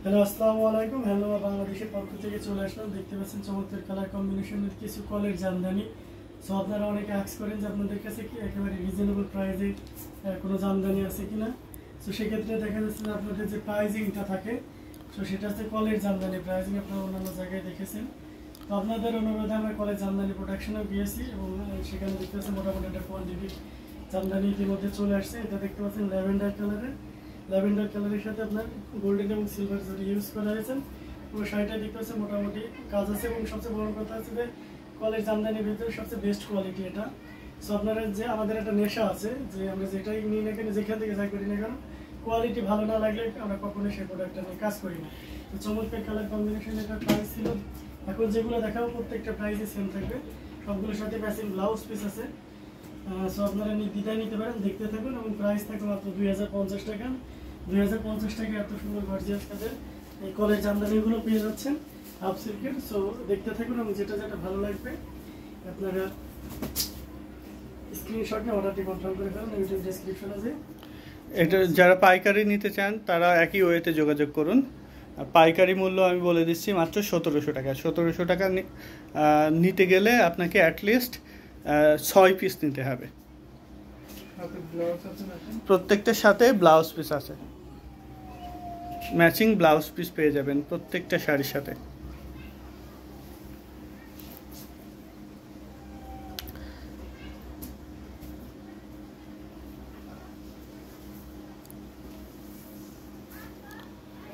Hello, আসসালামু আলাইকুম। Handloom of বাংলাদেশের পক্ষ থেকে চলে আসলাম। দেখতে পাচ্ছেন চমৎকার কালার কম্বিনেশনের কিছু কলের জামদানি। সো আপনারা অনেকে আস্ক করেন যে আপনাদের কাছে কি একেবারে রিজনেবল প্রাইসে কোনো জামদানি আছে কিনা। সো সেক্ষেত্রে দেখা যাচ্ছে যে আপনাদের যে প্রাইজিংটা থাকে, সো সেটা হচ্ছে কলের জামদানি প্রাইজিং আপনারা অন্যান্য জায়গায় দেখেছেন। তো আপনাদের অনুরোধে আমরা কলের জামদানি প্রোডাকশনেও গিয়েছি এবং সেখানে দেখতে পাচ্ছেন মোটামুটি একটা কোয়ান্টিটি জামদানি ইতিমধ্যে চলে আসছে। এটা দেখতে পাচ্ছেন ল্যাভেন্ডার কালারের সাথে আপনার গোল্ডেন এবং সিলভার জরি ইউজ করা হয়েছে। এবং শাড়িটা দেখতে পাচ্ছেন মোটামুটি কাজ আছে এবং সবচেয়ে বড় কথা হচ্ছে যে কলের জামদানির ভিতরে সবচেয়ে বেস্ট কোয়ালিটি এটা। সো আপনারা যে আমাদের একটা নেশা আছে যে আমরা যেটাই নিই না কেন, যেখান থেকে যাই করি না কেন, কোয়ালিটি ভালো না লাগলে আমরা কখনোই সেই প্রোডাক্টটা নিয়ে কাজ করি না। তো চমৎকার কালার কম্বিনেশন এটা প্রাইস ছিল। এখন যেগুলো দেখাবো প্রত্যেকটা প্রাইসে সেম থাকবে, সবগুলোর সাথে ম্যাচিং ব্লাউজ পিস আছে। সো আপনারা বিদায় নিতে পারেন, দেখতে থাকুন। এবং প্রাইস থাকবে মাত্র 2050 টাকা। 2050 টাকা এত সুন্দর গর্জিয়াস কাজের এই কলের জামদানিগুলো পেয়ে যাচ্ছেন হাফ সিল্কের। সো দেখতে থাকুন এবং যেটা যেটা ভালো লাগবে আপনারা স্ক্রিনশট নিয়ে অর্ডারটি কনফার্ম করে ফেলুন। ইউটিউব ডেসক্রিপশন আছে। এটা যারা পাইকারি নিতে চান তারা একই ওয়েতে যোগাযোগ করুন। পাইকারি মূল্য আমি বলে দিচ্ছি মাত্র 1700 টাকা। 1700 টাকা নিতে গেলে আপনাকে অ্যাটলিস্ট 6 পিস নিতে হবে। প্রত্যেকটার সাথে ব্লাউজ পিস আছে, ম্যাচিং ব্লাউজ পিস পেয়ে যাবেন প্রত্যেকটা শাড়ির সাথে।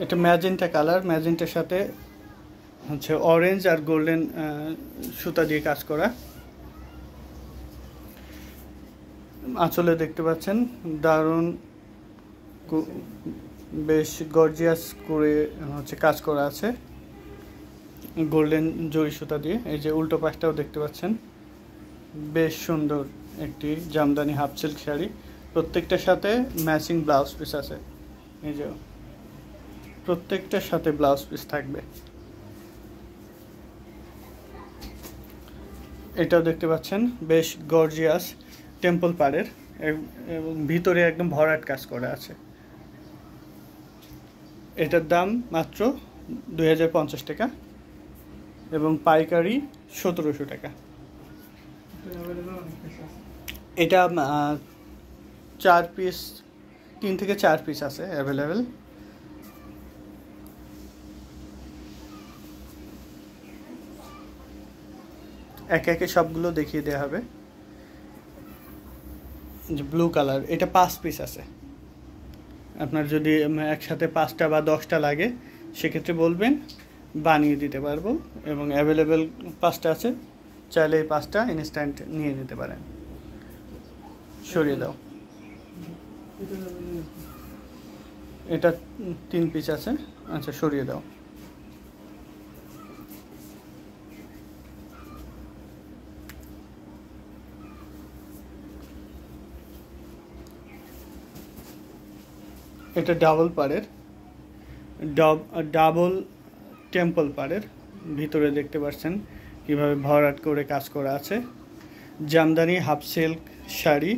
এটা ম্যাজেন্টা কালার, ম্যাজেন্টার সাথে হচ্ছে অরেঞ্জ আর গোল্ডেন সুতা দিয়ে কাজ করা। আঁচলে দেখতে পাচ্ছেন দারুণ বেশ গর্জিয়াস করে হচ্ছে কাজ করা আছে গোল্ডেন জরি সুতা দিয়ে। এই যে উল্টো পাশটাও দেখতে পাচ্ছেন, বেশ সুন্দর একটি জামদানি হাফ সিল্ক শাড়ি। প্রত্যেকটার সাথে ম্যাচিং ব্লাউজ পিস আছে। এই যে প্রত্যেকটার সাথে ব্লাউজ পিস থাকবে। এটাও দেখতে পাচ্ছেন বেশ গর্জিয়াস টেম্পল পাড়ের এবং ভিতরে একদম ভরাট কাজ করা আছে। এটার দাম মাত্র 2050 টাকা এবং পাইকারি 1700 টাকা। এটা 4 পিস, 3 থেকে 4 পিস আছে অ্যাভেলেবেল। একে একে সবগুলো দেখিয়ে দেওয়া হবে। যে ব্লু কালার, এটা 5 পিস আছে। আপনার যদি একসাথে 5টা বা 10টা লাগে সেক্ষেত্রে বলবেন, বানিয়ে দিতে পারবো। এবং অ্যাভেলেবেল 5টা আছে, চাইলে এই 5টা ইনস্ট্যান্ট নিয়ে নিতে পারেন। সরিয়ে দাও। এটা 3 পিস আছে, আচ্ছা সরিয়ে দাও। এটা ডাবল পাড়ের, ডাবল টেম্পল পাড়ের। ভিতরে দেখতে পাচ্ছেন কিভাবে ভরাট করে কাজ করা আছে। জামদানি হাফ সিল্ক শাড়ি,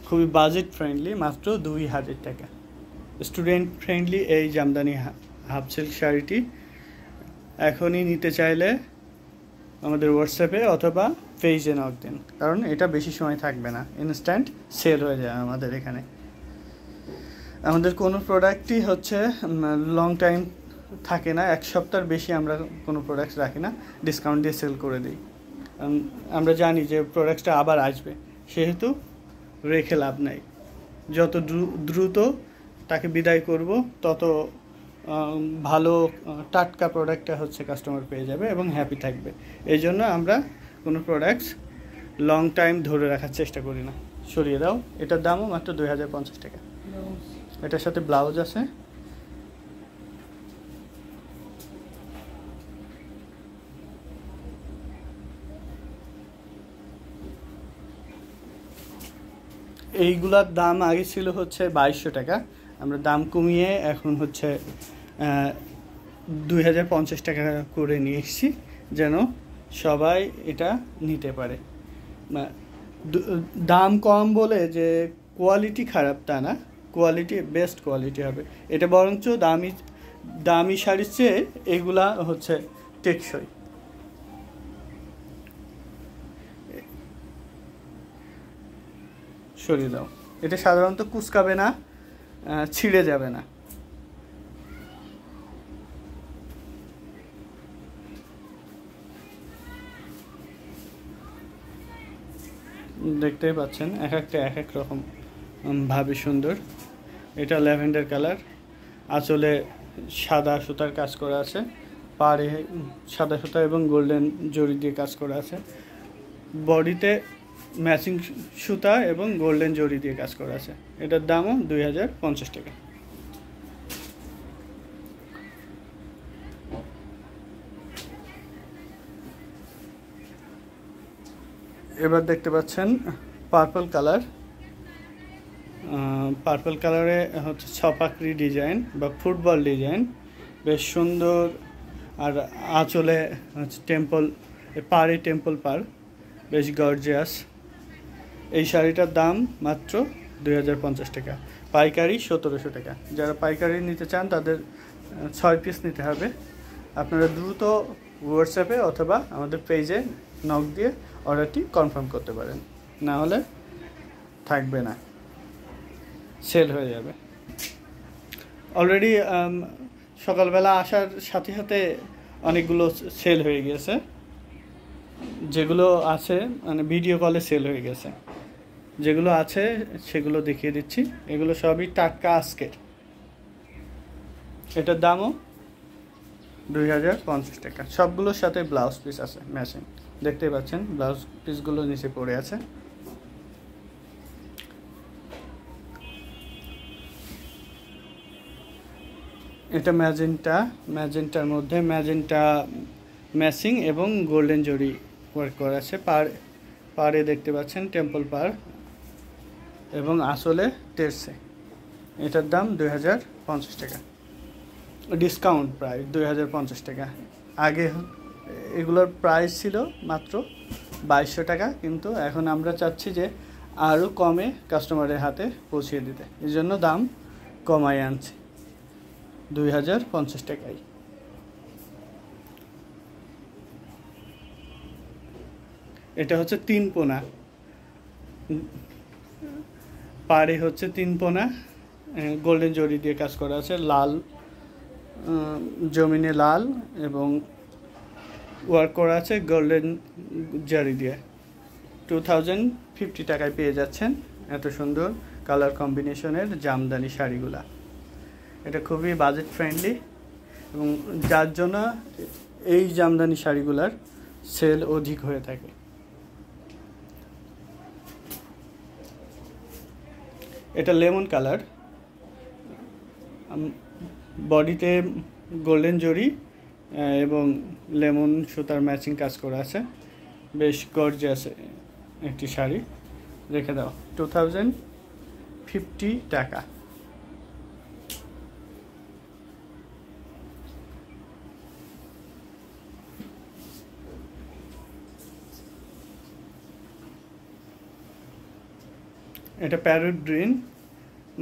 খুবই বাজেট ফ্রেন্ডলি, মাত্র 2000 টাকা। স্টুডেন্ট ফ্রেন্ডলি এই জামদানি হাফ সিল্ক শাড়িটি এখনই নিতে চাইলে আমাদের হোয়াটসঅ্যাপে অথবা পেজে নক দিন, কারণ এটা বেশি সময় থাকবে না, ইনস্ট্যান্ট সেল হয়ে যায় আমাদের এখানে। আমাদের কোনো প্রোডাক্টই হচ্ছে লং টাইম থাকে না, 1 সপ্তাহের বেশি আমরা কোনো প্রোডাক্ট রাখি না, ডিসকাউন্ট দিয়ে সেল করে দিই। আমরা জানি যে প্রোডাক্টটা আবার আসবে, সেহেতু রেখে লাভ নাই। যত দ্রুত তাকে বিদায় করব তত ভালো টাটকা প্রোডাক্টটা হচ্ছে কাস্টমার পেয়ে যাবে এবং হ্যাপি থাকবে। এই জন্য আমরা কোনো প্রোডাক্টস লং টাইম ধরে রাখার চেষ্টা করি না। সরিয়ে দাও। এটার দামও মাত্র 2050 টাকা। এটার সাথে ব্লাউজ আছে। এইগুলার দাম আগে ছিল হচ্ছে 2200 টাকা, আমরা দাম কমিয়ে এখন হচ্ছে 2050 টাকা করে নিয়ে এসেছি, যেন সবাই এটা নিতে পারে। দাম কম বলে যে কোয়ালিটি খারাপ তা না, কোয়ালিটি বেস্ট কোয়ালিটি হবে। এটা বরঞ্চ দামি শাড়ির চেয়ে এগুলা হচ্ছে টেকসই। সরিয়ে দাও, এটা সাধারণত কুচকাবে না, ছিঁড়ে যাবে না। দেখতেই পাচ্ছেন এক একটা এক এক রকম ভাবে সুন্দর। এটা ল্যাভেন্ডার কালার, আঁচলে সাদা সুতার কাজ করা আছে, পাড়ে সাদা সুতা এবং গোল্ডেন জরি দিয়ে কাজ করা আছে, বডিতে ম্যাচিং সুতা এবং গোল্ডেন জরি দিয়ে কাজ করা আছে। এটার দামও 2050 টাকা। এবার দেখতে পাচ্ছেন পার্পল কালার। পার্পল কালারে হচ্ছে ছপাকড়ি ডিজাইন বা ফুটবল ডিজাইন, বেশ সুন্দর। আর আঁচলে হচ্ছে টেম্পল, পাড়ে টেম্পল পার, বেশ গর্জিয়াস। এই শাড়িটার দাম মাত্র 2050 টাকা, পাইকারি 1700 টাকা। যারা পাইকারি নিতে চান তাদের 6 পিস নিতে হবে। আপনারা দ্রুত হোয়াটসঅ্যাপে অথবা আমাদের পেজে নক দিয়ে অর্ডারটি কনফার্ম করতে পারেন, না হলে থাকবে না, সেল হয়ে যাবে। অলরেডি সকালবেলা আসার সাথে সাথে অনেকগুলো সেল হয়ে গেছে, যেগুলো আছে মানে ভিডিও কলে সেল হয়ে গেছে। যেগুলো আছে সেগুলো দেখিয়ে দিচ্ছি। এগুলো সবই টাটকা আজকের। এটার দামও 2050 টাকা। সবগুলোর সাথে ব্লাউজ পিস আছে ম্যাচিং, দেখতেই পাচ্ছেন ব্লাউজ পিসগুলো নিচে পড়ে আছে। এটা ম্যাজেন্টার মধ্যে ম্যাজেন্টা ম্যাচিং এবং গোল্ডেন জরি ওয়ার্ক করা আছে। পাড়ে দেখতে পাচ্ছেন টেম্পল পার এবং আসলে টেরসে। এটার দাম 2050 টাকা, ডিসকাউন্ট প্রাইস 2050 টাকা। আগে এগুলোর প্রাইস ছিল মাত্র 2200 টাকা, কিন্তু এখন আমরা চাচ্ছি যে আরও কমে কাস্টমারের হাতে পৌঁছিয়ে দিতে, এই জন্য দাম কমাই আনছি 2050 টাকায়। এটা হচ্ছে 3 পোনা, পাড়ে হচ্ছে 3 পোনা গোল্ডেন জরি দিয়ে কাজ করা আছে, লাল জমিনে লাল এবং ওয়ার্ক করা আছে গোল্ডেন জরি দিয়ে। 2050 টাকায় পেয়ে যাচ্ছেন এত সুন্দর কালার কম্বিনেশনের জামদানি শাড়িগুলা। এটা খুবই বাজেট ফ্রেন্ডলি এবং যার জন্য এই জামদানি শাড়িগুলার সেল অধিক হয়ে থাকে। এটা লেমন কালার, বডিতে গোল্ডেন জরি এবং লেমন সুতার ম্যাচিং কাজ করা আছে, বেশ গর্জিয়াস একটি শাড়ি। রেখে দাও 2050 টাকা। এটা প্যারট গ্রিন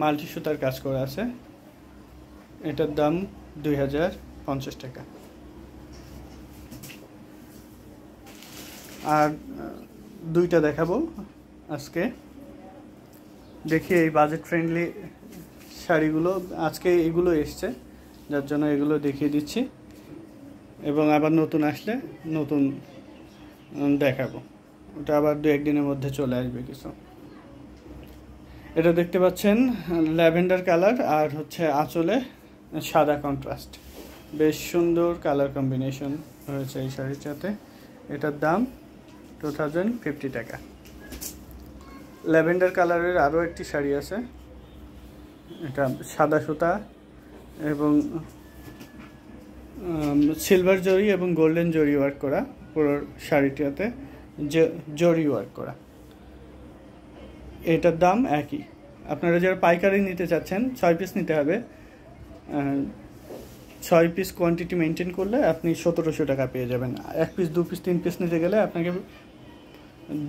মাল্টি সুতার কাজ করা আছে। এটার দাম 2050 টাকা। আর দুইটা দেখাবো আজকে। দেখি এই বাজেট ফ্রেন্ডলি শাড়িগুলো আজকে এগুলো এসছে, যার জন্য এগুলো দেখিয়ে দিচ্ছি, এবং আবার নতুন আসলে নতুন দেখাবো। ওটা আবার 2-1 দিনের মধ্যে চলে আসবে কিছু। এটা দেখতে পাচ্ছেন ল্যাভেন্ডার কালার আর হচ্ছে আঁচলে সাদা কন্ট্রাস্ট, বেশ সুন্দর কালার কম্বিনেশন হয়েছে এই শাড়ির সাথে। এটার দাম 2050 টাকা। ল্যাভেন্ডার কালারের আরও একটি শাড়ি আছে, এটা সাদা সুতা এবং সিলভার জরি এবং গোল্ডেন জরি ওয়ার্ক করা, পুরো শাড়িটাতে জরি ওয়ার্ক করা। এটার দাম একই। আপনারা যারা পাইকারি নিতে চাচ্ছেন 6 পিস নিতে হবে, 6 পিস কোয়ান্টিটি মেনটেন করলে আপনি 1700 টাকা পেয়ে যাবেন। 1 পিস 2 পিস 3 পিস নিতে গেলে আপনাকে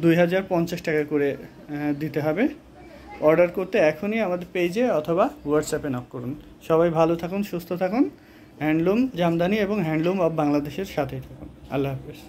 2050 টাকা করে দিতে হবে। অর্ডার করতে এখনই আমাদের পেজে অথবা হোয়াটসঅ্যাপে নক করুন। সবাই ভালো থাকুন, সুস্থ থাকুন, হ্যান্ডলুম জামদানি এবং হ্যান্ডলুম অফ বাংলাদেশের সাথেই থাকুন। আল্লাহ হাফেজ।